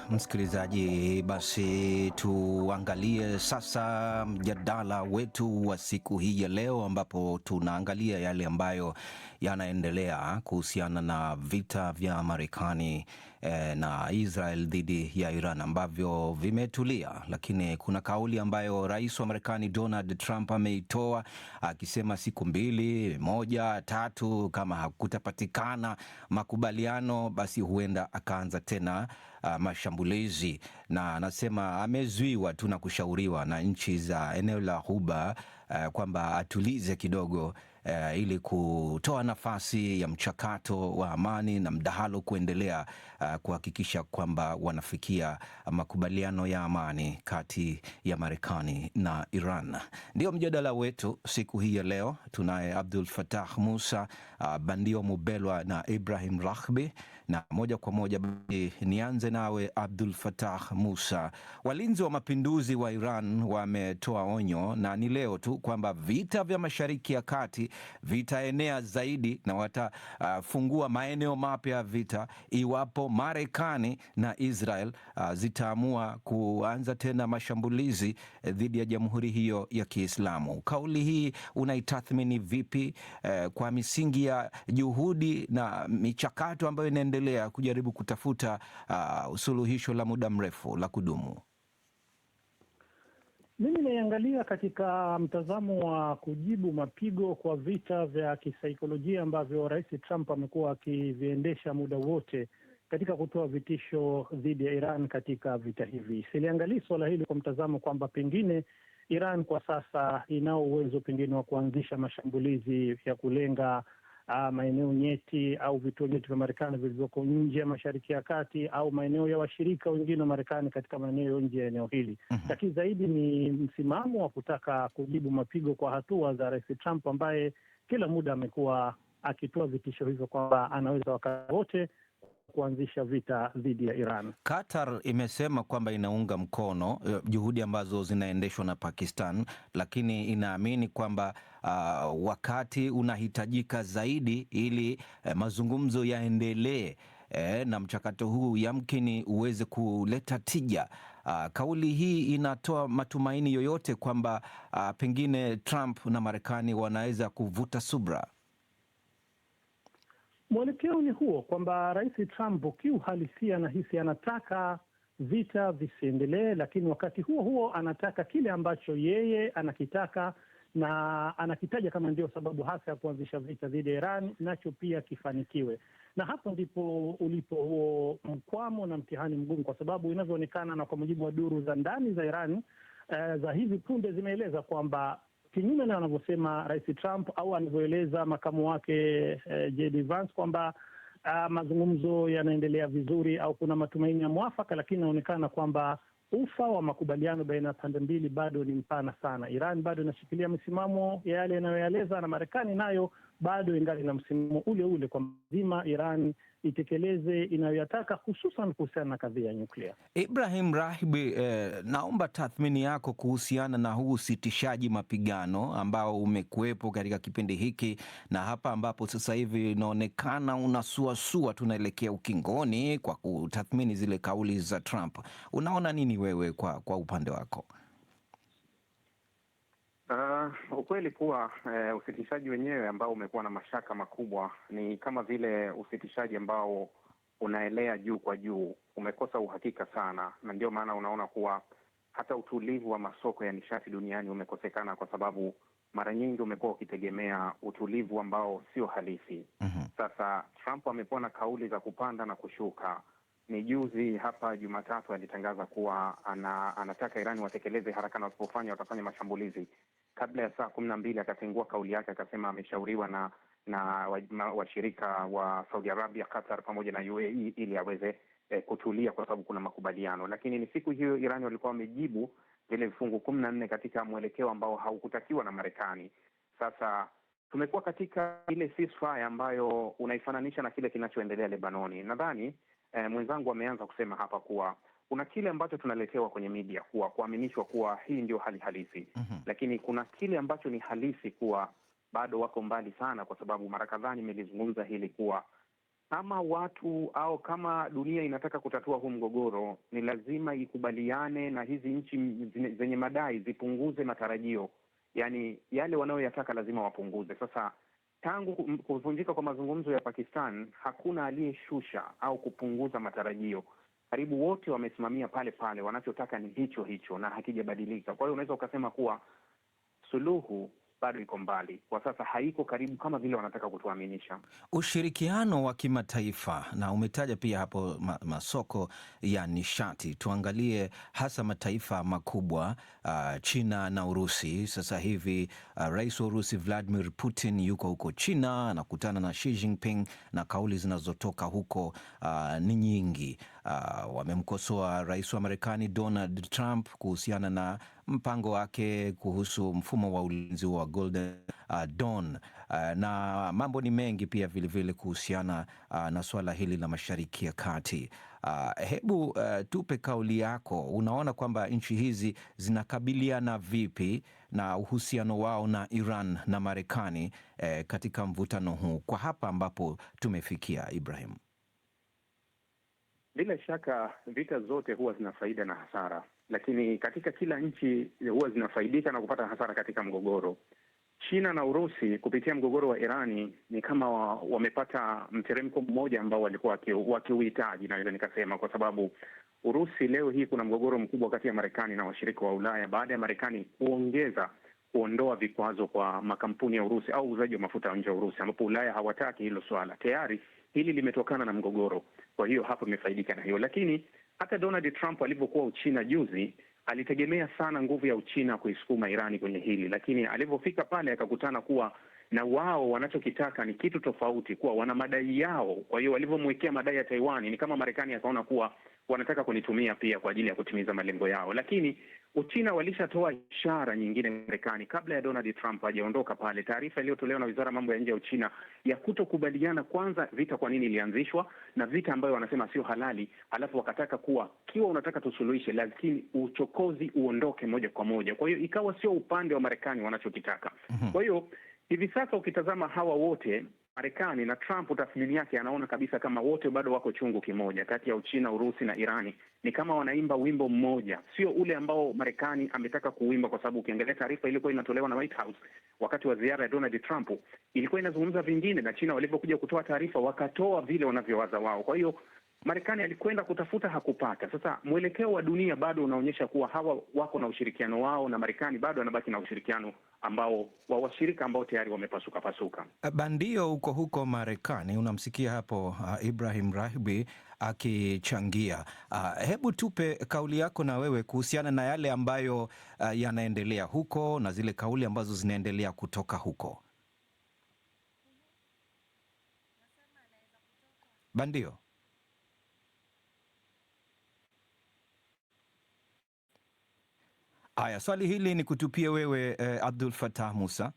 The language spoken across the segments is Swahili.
Msikilizaji, basi tuangalie sasa mjadala wetu wa siku hii ya leo, ambapo tunaangalia yale ambayo yanaendelea kuhusiana na vita vya Marekani na Israel dhidi ya Iran ambavyo vimetulia, lakini kuna kauli ambayo rais wa Marekani Donald Trump ameitoa akisema siku 2, 1, 3 kama hakutapatikana makubaliano basi huenda akaanza tena mashambulizi, na anasema amezuiwa tu na kushauriwa na nchi za eneo la Ghuba kwamba atulize kidogo ili kutoa nafasi ya mchakato wa amani na mdahalo kuendelea, kuhakikisha kwamba wanafikia makubaliano ya amani kati ya Marekani na Iran. Ndio mjadala wetu siku hii ya leo. Tunaye Abdul Fattah Musa, Bandio Mubelwa na Ibrahim Rahbi, na moja kwa moja nianze nawe Abdul Fattah Musa. Walinzi wa mapinduzi wa Iran wametoa onyo, na ni leo tu, kwamba vita vya Mashariki ya Kati vitaenea zaidi na watafungua maeneo mapya ya vita iwapo Marekani na Israel zitaamua kuanza tena mashambulizi dhidi ya jamhuri hiyo ya Kiislamu. Kauli hii unaitathmini vipi kwa misingi ya juhudi na michakato ambayo inaendelea kujaribu kutafuta suluhisho la muda mrefu la kudumu? Mimi naiangalia katika mtazamo wa kujibu mapigo kwa vita vya kisaikolojia ambavyo Rais Trump amekuwa akiviendesha muda wote katika kutoa vitisho dhidi ya Iran katika vita hivi. Siliangalii suala hili kwa mtazamo kwamba pengine Iran kwa sasa inao uwezo pengine wa kuanzisha mashambulizi ya kulenga maeneo nyeti au vituo nyeti vya Marekani vilivyoko nje ya Mashariki ya Kati au maeneo ya washirika wengine wa Marekani katika maeneo nje ya eneo hili. Lakini zaidi ni msimamo wa kutaka kujibu mapigo kwa hatua za Rais Trump, ambaye kila muda amekuwa akitoa vitisho hivyo kwamba anaweza wakati wote kuanzisha vita dhidi ya Iran. Qatar imesema kwamba inaunga mkono juhudi ambazo zinaendeshwa na Pakistan, lakini inaamini kwamba wakati unahitajika zaidi ili mazungumzo yaendelee na mchakato huu yamkini uweze kuleta tija. Kauli hii inatoa matumaini yoyote kwamba pengine Trump na Marekani wanaweza kuvuta subra? Mwelekeo ni huo, kwamba Rais Trump kiuhalisia nahisi anataka vita visiendelee, lakini wakati huo huo anataka kile ambacho yeye anakitaka na anakitaja kama ndio sababu hasa ya kuanzisha vita dhidi ya Iran, nacho pia kifanikiwe. Na hapo ndipo ulipo huo mkwamo na mtihani mgumu, kwa sababu inavyoonekana na kwa mujibu wa duru za ndani za Iran za hivi punde zimeeleza kwamba kinyume na anavyosema Rais Trump au anavyoeleza makamu wake JD Vance kwamba mazungumzo yanaendelea vizuri au kuna matumaini ya mwafaka, lakini inaonekana kwamba ufa wa makubaliano baina ya pande mbili bado ni mpana sana. Iran bado inashikilia msimamo ya yale yanayoeleza, na Marekani nayo bado ingali na msimamo ule ule kwamba lazima Iran itekeleze inayoyataka, hususan kuhusiana na kadhia ya nyuklia. Ibrahim Rahbi, naomba tathmini yako kuhusiana na huu usitishaji mapigano ambao umekuwepo katika kipindi hiki, na hapa ambapo sasa hivi inaonekana unasuasua, tunaelekea ukingoni kwa kutathmini zile kauli za Trump. Unaona nini wewe kwa upande wako? Ukweli kuwa usitishaji wenyewe ambao umekuwa na mashaka makubwa ni kama vile usitishaji ambao unaelea juu kwa juu, umekosa uhakika sana, na ndio maana unaona kuwa hata utulivu wa masoko ya nishati duniani umekosekana, kwa sababu mara nyingi umekuwa ukitegemea utulivu ambao sio halisi. Sasa Trump amekuwa na kauli za kupanda na kushuka. Ni juzi hapa Jumatatu alitangaza kuwa anataka Irani watekeleze haraka, na wasipofanya watafanya mashambulizi. Kabla ya saa 12 akatengua kauli yake, akasema ameshauriwa na washirika wa Saudi Arabia, Qatar pamoja na UAE ili aweze kutulia kwa sababu kuna makubaliano. Lakini ni siku hiyo Irani walikuwa wamejibu vile vifungu 14 katika mwelekeo ambao haukutakiwa na Marekani. Sasa tumekuwa katika ile ceasefire ambayo unaifananisha na kile kinachoendelea Lebanoni. Nadhani mwenzangu ameanza kusema hapa kuwa kuna kile ambacho tunaletewa kwenye media kuwa kuaminishwa kuwa hii ndio hali halisi. Lakini kuna kile ambacho ni halisi kuwa bado wako mbali sana, kwa sababu mara kadhaa nimelizungumza hili kuwa kama watu au kama dunia inataka kutatua huu mgogoro, ni lazima ikubaliane na hizi nchi zenye madai zipunguze matarajio, yaani yale wanayoyataka lazima wapunguze. Sasa tangu kuvunjika kwa mazungumzo ya Pakistan, hakuna aliyeshusha au kupunguza matarajio. Karibu wote wamesimamia pale pale, wanachotaka ni hicho hicho na hakijabadilika. Kwa hiyo unaweza ukasema kuwa suluhu bado iko mbali kwa sasa, haiko karibu kama vile wanataka kutuaminisha. Ushirikiano wa kimataifa, na umetaja pia hapo masoko ya nishati. Tuangalie hasa mataifa makubwa, China na Urusi. Sasa hivi rais wa Urusi Vladimir Putin yuko huko China, anakutana na Xi Jinping, na kauli zinazotoka huko ni nyingi. Wamemkosoa rais wa Marekani Donald Trump kuhusiana na mpango wake kuhusu mfumo wa ulinzi wa Golden Dawn, na mambo ni mengi pia vilevile kuhusiana na suala hili la Mashariki ya Kati. Hebu tupe kauli yako. Unaona kwamba nchi hizi zinakabiliana vipi na uhusiano wao na Iran na Marekani katika mvutano huu kwa hapa ambapo tumefikia, Ibrahim? Bila shaka vita zote huwa zina faida na hasara, lakini katika kila nchi huwa zinafaidika na kupata hasara katika mgogoro. China na Urusi kupitia mgogoro wa Irani ni kama wamepata mteremko mmoja ambao walikuwa wakiuhitaji, naweza nikasema, kwa sababu Urusi leo hii kuna mgogoro mkubwa kati ya Marekani na washirika wa Ulaya baada ya Marekani kuondoa vikwazo kwa makampuni ya Urusi au uuzaji wa mafuta nje ya Urusi, ambapo Ulaya hawataki hilo swala. Tayari hili limetokana na mgogoro, kwa hiyo hapo imefaidika na hiyo. Lakini hata Donald Trump alivyokuwa Uchina juzi, alitegemea sana nguvu ya Uchina kuisukuma Irani kwenye hili, lakini alivyofika pale akakutana kuwa na wao wanachokitaka ni kitu tofauti, kuwa wana madai yao. Kwa hiyo walivyomwekea madai ya Taiwan, ni kama Marekani akaona kuwa wanataka kunitumia pia kwa ajili ya kutimiza malengo yao. Lakini Uchina walishatoa ishara nyingine Marekani kabla ya Donald Trump hajaondoka pale. Taarifa iliyotolewa na Wizara ya Mambo ya Nje ya Uchina ya kutokubaliana kwanza vita kwa nini ilianzishwa, na vita ambayo wanasema sio halali, alafu wakataka kuwa kiwa unataka tusuluhishe, lakini uchokozi uondoke moja kwa moja. Kwa hiyo ikawa sio upande wa Marekani wanachokitaka. Kwa hiyo hivi sasa ukitazama hawa wote, Marekani na Trump, tathmini yake anaona kabisa kama wote bado wako chungu kimoja kati ya Uchina, Urusi na Irani. Ni kama wanaimba wimbo mmoja, sio ule ambao Marekani ametaka kuimba, kwa sababu ukiangalia taarifa ilikuwa inatolewa na White House wakati wa ziara ya Donald Trump ilikuwa inazungumza vingine, na China walivyokuja kutoa taarifa wakatoa vile wanavyowaza wao. Kwa hiyo Marekani alikwenda kutafuta, hakupata. Sasa mwelekeo wa dunia bado unaonyesha kuwa hawa wako na ushirikiano wao, na Marekani bado anabaki na ushirikiano ambao wa washirika ambao tayari wamepasuka pasuka. Bandio huko Marekani, unamsikia hapo Ibrahim Rahbi akichangia. Hebu tupe kauli yako na wewe kuhusiana na yale ambayo yanaendelea huko na zile kauli ambazo zinaendelea kutoka huko. Bandio. Haya, swali hili ni kutupia wewe Abdul Fattah Musa.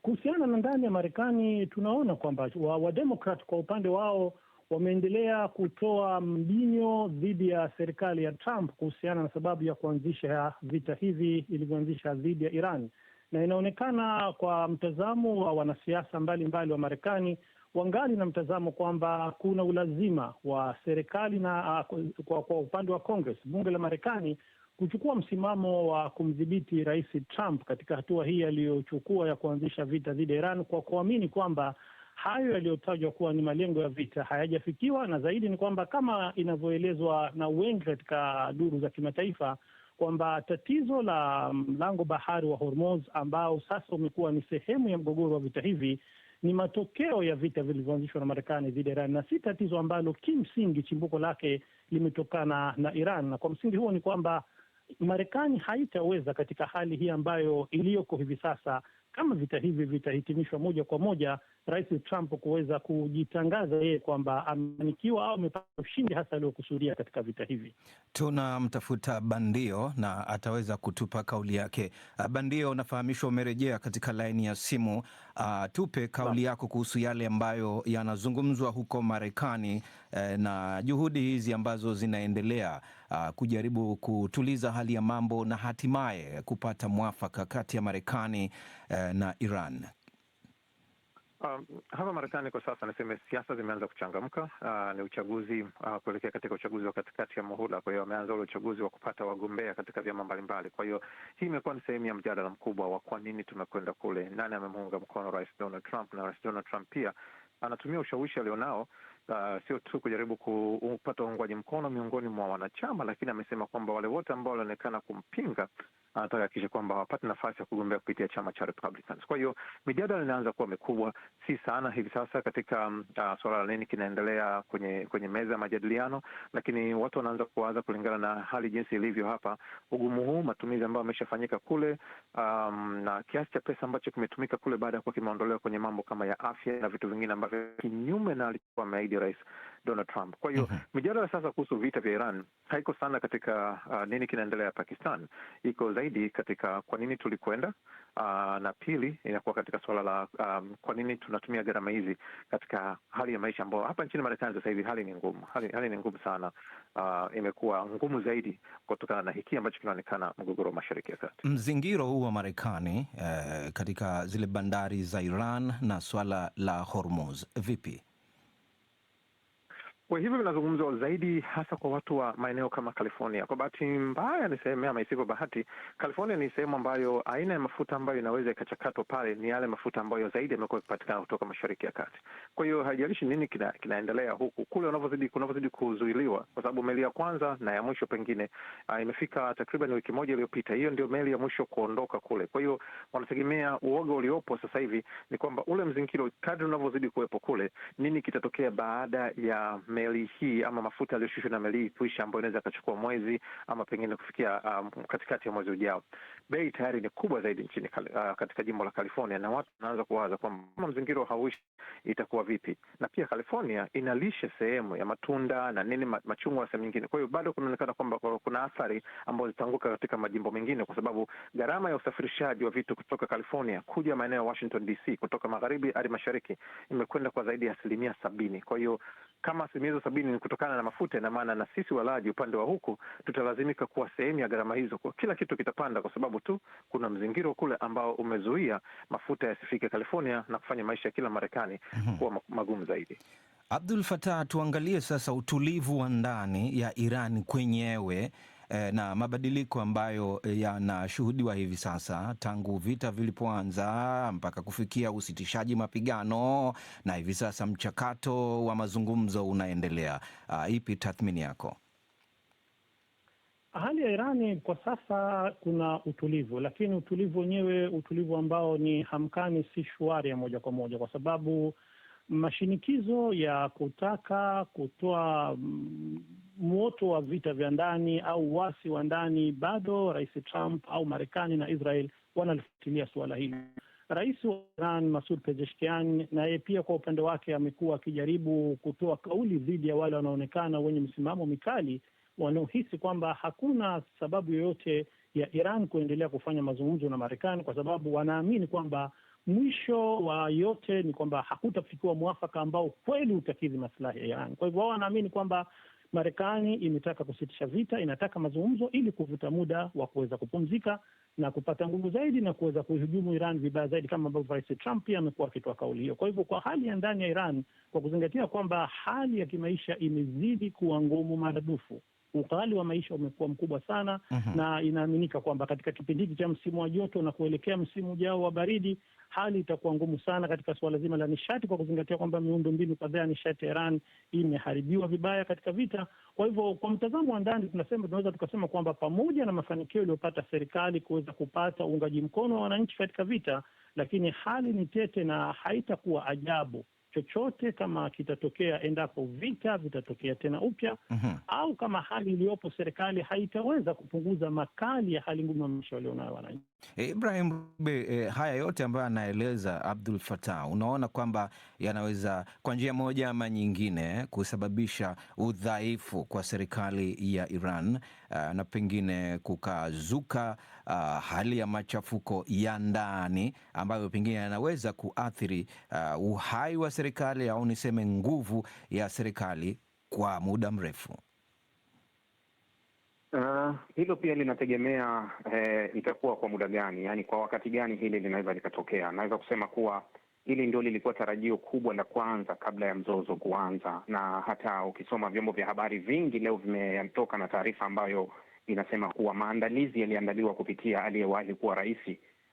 Kuhusiana na ndani ya Marekani, tunaona kwamba Wademokrat kwa upande wao wameendelea kutoa mbinyo dhidi ya serikali ya Trump kuhusiana na sababu ya kuanzisha vita hivi ilivyoanzisha dhidi ya Iran, na inaonekana kwa mtazamo wa wanasiasa mbalimbali wa Marekani wangali na mtazamo kwamba kuna ulazima wa serikali na kwa upande wa Congress, bunge la Marekani, kuchukua msimamo wa kumdhibiti Rais Trump katika hatua hii aliyochukua ya kuanzisha vita dhidi ya Iran, kwa kuamini kwamba hayo yaliyotajwa kuwa ni malengo ya vita hayajafikiwa, na zaidi ni kwamba kama inavyoelezwa na wengi katika duru za kimataifa kwamba tatizo la mlango bahari wa Hormuz ambao sasa umekuwa ni sehemu ya mgogoro wa vita hivi ni matokeo ya vita vilivyoanzishwa na Marekani dhidi ya Iran, na si tatizo ambalo kimsingi chimbuko lake limetokana na Iran. Na kwa msingi huo ni kwamba Marekani haitaweza katika hali hii ambayo iliyoko hivi sasa, kama vita hivi vitahitimishwa moja kwa moja, Rais Trump kuweza kujitangaza yeye kwamba amefanikiwa au amepata ushindi hasa aliokusudia katika vita hivi. Tunamtafuta Bandio na ataweza kutupa kauli yake. Bandio, unafahamishwa umerejea katika laini ya simu. Tupe kauli yako kuhusu yale ambayo yanazungumzwa huko Marekani na juhudi hizi ambazo zinaendelea kujaribu kutuliza hali ya mambo na hatimaye kupata mwafaka kati ya Marekani na Iran. Hapa Marekani kwa sasa niseme siasa zimeanza kuchangamka. Ni uchaguzi kuelekea katika uchaguzi wa katikati ya muhula. Kwa hiyo wameanza ule uchaguzi wa kupata wagombea katika vyama mbalimbali. Kwa hiyo hii imekuwa ni sehemu ya mjadala mkubwa wa kwa nini tumekwenda kule, nani amemuunga mkono Rais Donald Trump, na Rais Donald Trump pia anatumia ushawishi alionao sio tu kujaribu kupata uungwaji mkono miongoni mwa wanachama, lakini amesema kwamba wale wote ambao walionekana kumpinga anataka kisha kwamba wapate nafasi ya kugombea kupitia chama cha Republicans. Kwa hiyo mijadala inaanza kuwa mikubwa, si sana hivi sasa katika suala la nini kinaendelea kwenye meza ya majadiliano, lakini watu wanaanza kuwaza kulingana na hali jinsi ilivyo hapa, ugumu huu, matumizi ambayo yameshafanyika kule, na kiasi cha pesa ambacho kimetumika kule baada ya kuwa kimeondolewa kwenye mambo kama ya afya na vitu vingine ambavyo kinyume na alikuwa ameahidi Rais Donald Trump. Kwa hiyo mijadala sasa kuhusu vita vya Iran haiko sana katika nini kinaendelea Pakistan, iko zaidi katika kwa nini tulikwenda, na pili inakuwa katika suala la kwa nini tunatumia gharama hizi katika hali ya maisha ambayo hapa nchini Marekani sasa hivi hali ni ngumu. Hali ni ngumu sana, imekuwa ngumu zaidi kutokana na hiki ambacho kinaonekana mgogoro wa Mashariki ya Kati. Mzingiro huu wa Marekani katika zile bandari za Iran na swala la Hormuz vipi? Kwa hivyo vinazungumzwa zaidi hasa kwa watu wa maeneo kama California. Kwa bahati mbaya niseme, ama isivyo bahati, California ni sehemu ambayo aina ya mafuta ambayo inaweza ikachakatwa pale ni yale mafuta ambayo zaidi yamekuwa yakipatikana kutoka Mashariki ya Kati. Kwa hiyo haijalishi nini kinaendelea huku kule kunavyozidi kuzuiliwa, kwa sababu meli ya kwanza na ya mwisho pengine imefika takriban wiki moja iliyopita. Hiyo ndio meli ya mwisho kuondoka kule. Kwa hiyo wanategemea, uoga uliopo sasa hivi ni kwamba ule mzingiro kadri unavyozidi kuwepo kule, nini kitatokea baada ya meli hii ama mafuta yaliyoshushwa na meli hii kuisha, ambayo inaweza kachukua mwezi ama pengine kufikia katikati ya mwezi ujao. Bei tayari ni kubwa zaidi nchini katika jimbo la California, na watu wanaanza kuwaza kwamba kama mzingiro hauishi itakuwa vipi. Na pia California inalisha sehemu ya matunda na nini, machungwa na sehemu nyingine. Kwa hiyo bado kunaonekana kwamba kuna athari ambazo zitaanguka katika majimbo mengine, kwa sababu gharama ya usafirishaji wa vitu kutoka California kuja maeneo ya Washington DC kutoka magharibi hadi mashariki imekwenda kwa zaidi ya 70%. Kwa hiyo kama 70% ni kutokana na mafuta, na maana na sisi walaji upande wa huku tutalazimika kuwa sehemu ya gharama hizo. Kwa kila kitu kitapanda kwa sababu tu kuna mzingiro kule ambao umezuia mafuta yasifike California na kufanya maisha ya kila Marekani kuwa magumu zaidi. Abdul Fattah, tuangalie sasa utulivu wa ndani ya Iran kwenyewe na mabadiliko ambayo yanashuhudiwa hivi sasa tangu vita vilipoanza mpaka kufikia usitishaji mapigano, na hivi sasa mchakato wa mazungumzo unaendelea. Ipi tathmini yako? Hali ya Irani kwa sasa kuna utulivu, lakini utulivu wenyewe, utulivu ambao ni hamkani, si shwari ya moja kwa moja, kwa sababu mashinikizo ya kutaka kutoa moto wa vita vya ndani au wasi wa ndani, bado Rais Trump au Marekani na Israel wanalifuatilia suala hili. Rais wa Iran Masoud Pezeshkian naye pia kwa upande wake amekuwa akijaribu kutoa kauli dhidi ya wale wanaonekana wenye msimamo mikali, wanaohisi kwamba hakuna sababu yoyote ya Iran kuendelea kufanya mazungumzo na Marekani, kwa sababu wanaamini kwamba mwisho wa yote ni kwamba hakutafikiwa mwafaka ambao kweli utakidhi maslahi ya Iran. Kwa hivyo wao wanaamini kwamba Marekani imetaka kusitisha vita, inataka mazungumzo ili kuvuta muda wa kuweza kupumzika na kupata nguvu zaidi na kuweza kuhujumu Iran vibaya zaidi, kama ambavyo Rais Trump pia amekuwa akitoa kauli hiyo. Kwa hivyo kwa hali ya ndani ya Iran, kwa kuzingatia kwamba hali ya kimaisha imezidi kuwa ngumu maradufu, ukali wa maisha umekuwa mkubwa sana, na inaaminika kwamba katika kipindi hiki cha msimu wa joto na kuelekea msimu ujao wa baridi, hali itakuwa ngumu sana katika suala zima la nishati, kwa kuzingatia kwamba miundombinu kadhaa ya nishati ya Iran imeharibiwa vibaya katika vita. Kwa hivyo kwa mtazamo wa ndani tunaweza tukasema kwamba pamoja na mafanikio iliyopata serikali kuweza kupata uungaji mkono wa wananchi katika vita, lakini hali ni tete, na haitakuwa ajabu chochote kama kitatokea endapo vita vitatokea tena upya, au kama hali iliyopo serikali haitaweza kupunguza makali ya hali ngumu ya maisha walionayo wananchi. Ibrahim Rube, haya yote ambayo anaeleza Abdul Fattah, unaona kwamba yanaweza kwa njia moja ama nyingine kusababisha udhaifu kwa serikali ya Iran, na pengine kukazuka hali ya machafuko ya ndani ambayo pengine yanaweza kuathiri uhai wa serikali, au niseme nguvu ya serikali kwa muda mrefu? Hilo pia linategemea itakuwa kwa muda gani, yani kwa wakati gani hili linaweza likatokea. Naweza kusema kuwa hili ndio lilikuwa tarajio kubwa la kwanza kabla ya mzozo kuanza, na hata ukisoma vyombo vya habari vingi leo vimetoka na taarifa ambayo inasema kuwa maandalizi yaliandaliwa kupitia aliyewahi kuwa rais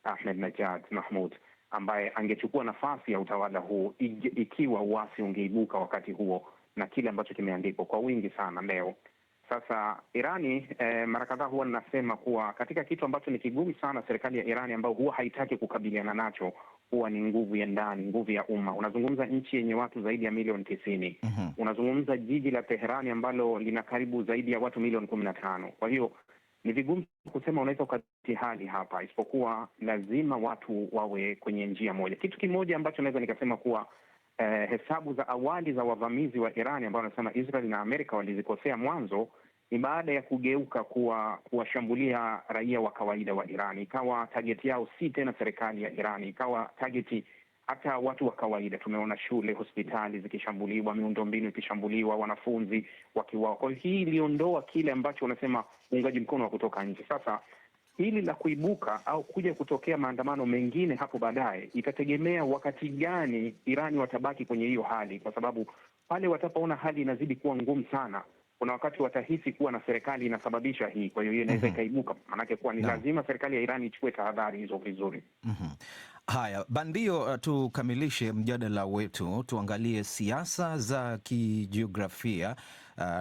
Ahmadinejad Mahmud, ambaye angechukua nafasi ya utawala huu ikiwa uasi ungeibuka wakati huo, na kile ambacho kimeandikwa kwa wingi sana leo. Sasa Irani mara kadhaa huwa ninasema kuwa katika kitu ambacho ni kigumu sana serikali ya Irani ambayo huwa haitaki kukabiliana nacho huwa ni nguvu ya ndani, nguvu ya umma. Unazungumza nchi yenye watu zaidi ya milioni 90. Unazungumza jiji la Teherani ambalo lina karibu zaidi ya watu milioni 15. Kwa hiyo ni vigumu kusema unaweza ukati hali hapa, isipokuwa lazima watu wawe kwenye njia moja. Kitu kimoja ambacho naweza nikasema kuwa hesabu za awali za wavamizi wa Irani ambao wanasema Israel na Amerika walizikosea mwanzo, ni baada ya kugeuka kuwashambulia raia wa kawaida wa Irani. Ikawa target yao si tena serikali ya Irani, ikawa target hata watu wa kawaida. Tumeona shule, hospitali zikishambuliwa, miundombinu ikishambuliwa, wanafunzi wakiwa. Kwa hiyo hii iliondoa kile ambacho wanasema uungaji mkono wa kutoka nje. Sasa hili la kuibuka au kuja kutokea maandamano mengine hapo baadaye itategemea wakati gani Irani watabaki kwenye hiyo hali, kwa sababu pale watapoona hali inazidi kuwa ngumu sana, kuna wakati watahisi kuwa na serikali inasababisha hii. Kwa hiyo inaweza ikaibuka, maanake kuwa ni lazima serikali ya Irani ichukue tahadhari hizo vizuri. Haya, Bandio, tukamilishe mjadala wetu, tuangalie siasa za kijiografia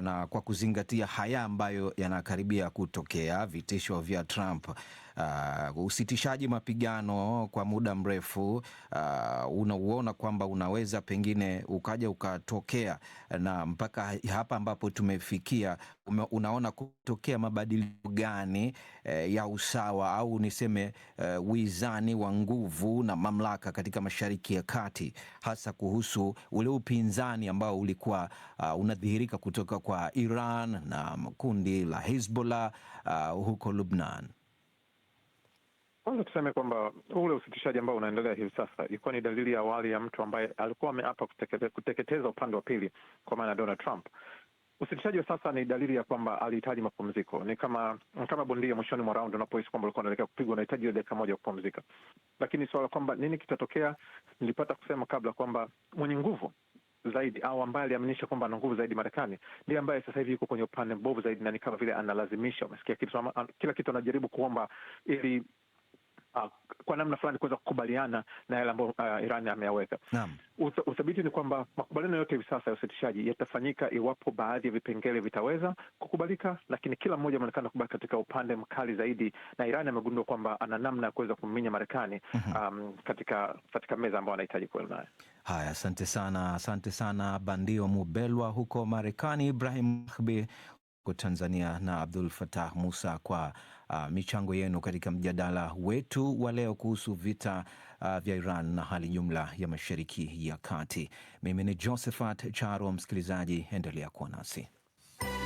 na kwa kuzingatia haya ambayo yanakaribia kutokea, vitisho vya Trump, usitishaji mapigano kwa muda mrefu, unauona kwamba unaweza pengine ukaja ukatokea, na mpaka hapa ambapo tumefikia, unaona kutokea mabadiliko gani ya usawa au niseme wizani wa nguvu na mamlaka katika Mashariki ya Kati, hasa kuhusu ule upinzani ambao ulikuwa unadhihirika kutoka kwa Iran na kundi la Hezbollah huko Lebanon? Kwanza tuseme kwamba ule usitishaji ambao unaendelea hivi sasa ilikuwa ni dalili ya awali ya mtu ambaye alikuwa ameapa kuteketeza upande wa pili, kwa maana Donald Trump. Usitishaji wa sasa ni dalili ya kwamba alihitaji mapumziko. Ni kama bondia mwishoni mwa round unapohisi kwamba ulikuwa unaelekea kupigwa, unahitaji dakika moja kupumzika. Lakini swala kwamba nini kitatokea, nilipata kusema kabla kwamba mwenye nguvu zaidi au ambaye aliaminisha kwamba ana nguvu zaidi Marekani ndiye ambaye sasa hivi yuko kwenye upande mbovu zaidi, na ni kama vile analazimisha, umesikia kitu, kila kitu anajaribu kuomba ili kwa namna fulani kuweza kukubaliana na yale ambayo Iran ameyaweka. Uthabiti ni kwamba makubaliano yote hivi sasa ya usitishaji yatafanyika iwapo baadhi ya vipengele vitaweza kukubalika, lakini kila mmoja anaonekana kubaki katika upande mkali zaidi, na Iran amegundua kwamba ana namna ya kuweza kuminya Marekani katika meza ambayo anahitaji kuwa nayo. Haya, asante sana Bandio Mubelwa huko Marekani, Ibrahim Mahbi huko Tanzania na Abdul Fattah Musa kwa michango yenu katika mjadala wetu wa leo kuhusu vita vya Iran na hali jumla ya Mashariki ya Kati. Mimi ni Josephat Charo. Msikilizaji, endelea kuwa nasi.